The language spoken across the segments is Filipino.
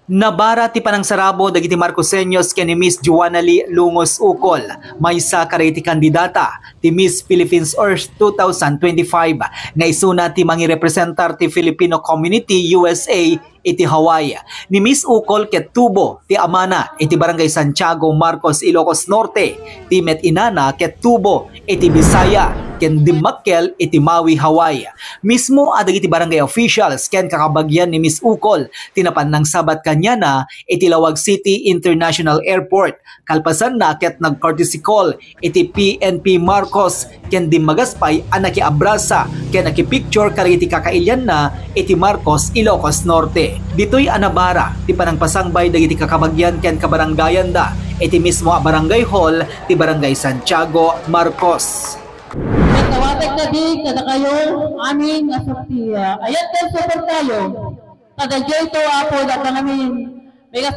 Nabara ti panang sarabo dagiti Marcoseños ken ni Miss Joannalie Lungos Ukol, maysa kariti kandidata ti Miss Philippines Earth 2025 nga isuna ti mangirepresentar ti Filipino Community USA iti Hawaii. Ni Miss Ukol ket tubo ti amana iti Barangay Santiago, Marcos, Ilocos Norte, ti met inana ket tubo iti Bisaya ken Dimakkel iti Maui, Hawaii. Mismo adagiti barangay officials ken kakabagyan ni Miss Ukol tinapan ng sabat kanya na iti Lawag City International Airport. Kalpasan na ket nag-courtesy call iti PNP Marcos ken di magaspay ang nakiabrasa ken nakipicture kariti kakailyan na iti Marcos, Ilocos Norte. Dito'y anabara ti panangpasangbay dagiti kakabagyan ken kabaranggayan da iti mismo a barangay hall ti Barangay Santiago, Marcos. Tawatag na di kada kayo amin asukti ayat din support tayo kada dito apo da namin may sa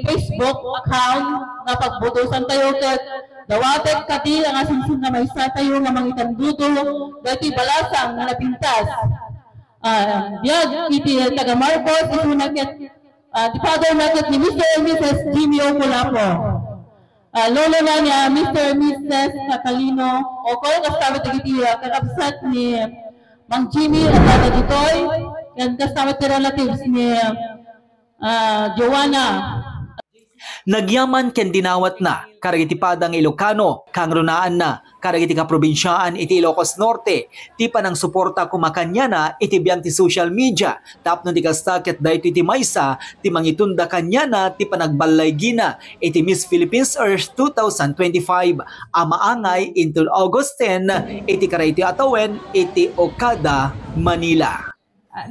Facebook account na pagbutusan tayo ket dawatag kadi ang asinsin na may sa tayo nga mangitan duto dati balasang na napintas biag iti taga Marcos isuna ket the father natin ni Mr. and Mrs. Jimmy Ocolapo. Lolo na niya, Mr. and Mrs. Catalino, o kung kasama dagiti kakabsat ni Mang Jimmy at Tata Ditoy, yan kasama ti relatives ni Joanna. Nagyaman ken dinawat na karagiti padang Ilocano kang runaan na karagiti kaprobinsyaan iti Ilocos Norte ti panang suporta kumakanya na iti biyang ti social media tapno ti kasta ket daytoy ti maysa ti mangitunda kanya na ti panagbalay gina iti Miss Philippines Earth 2025 amaangay intul August 10 iti karayti atawen iti Okada, Manila.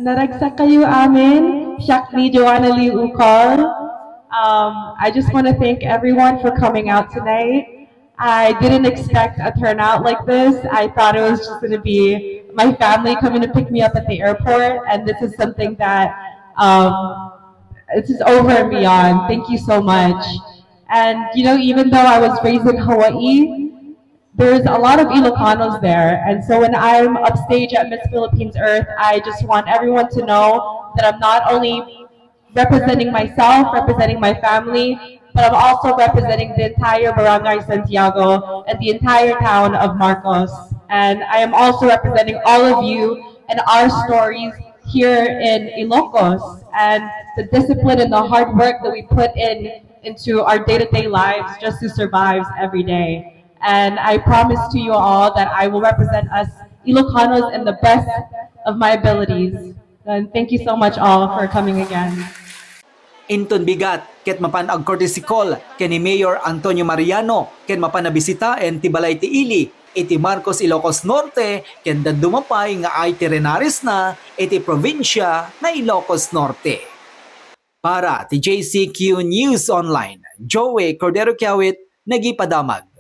Naragsak kayo amin, Shakni Joannalie Ukol. I just want to thank everyone for coming out tonight. I didn't expect a turnout like this. I thought it was just going to be my family coming to pick me up at the airport, and this is something that this is over and beyond. Thank you so much. And you know, even though I was raised in Hawaii, there's a lot of Ilocanos there, and so when I'm upstage at Miss Philippines Earth, I just want everyone to know that I'm not only representing myself, representing my family, but I'm also representing the entire Barangay Santiago and the entire town of Marcos. And I am also representing all of you and our stories here in Ilocos and the discipline and the hard work that we put into our day-to-day lives just to survive every day. And I promise to you all that I will represent us Ilocanos in the best of my abilities. And thank you so much all for coming again. Inton bigat ket mapan ag courtesy call ken ni Mayor Antonio Mariano ken mapan nabisitaen ti balay ti Ili iti Marcos, Ilocos Norte ken dadumapay nga itinerarist na iti probinsya na Ilocos Norte. Para ti JCQ News Online, Joey Cordero Kiawit nagipadamag.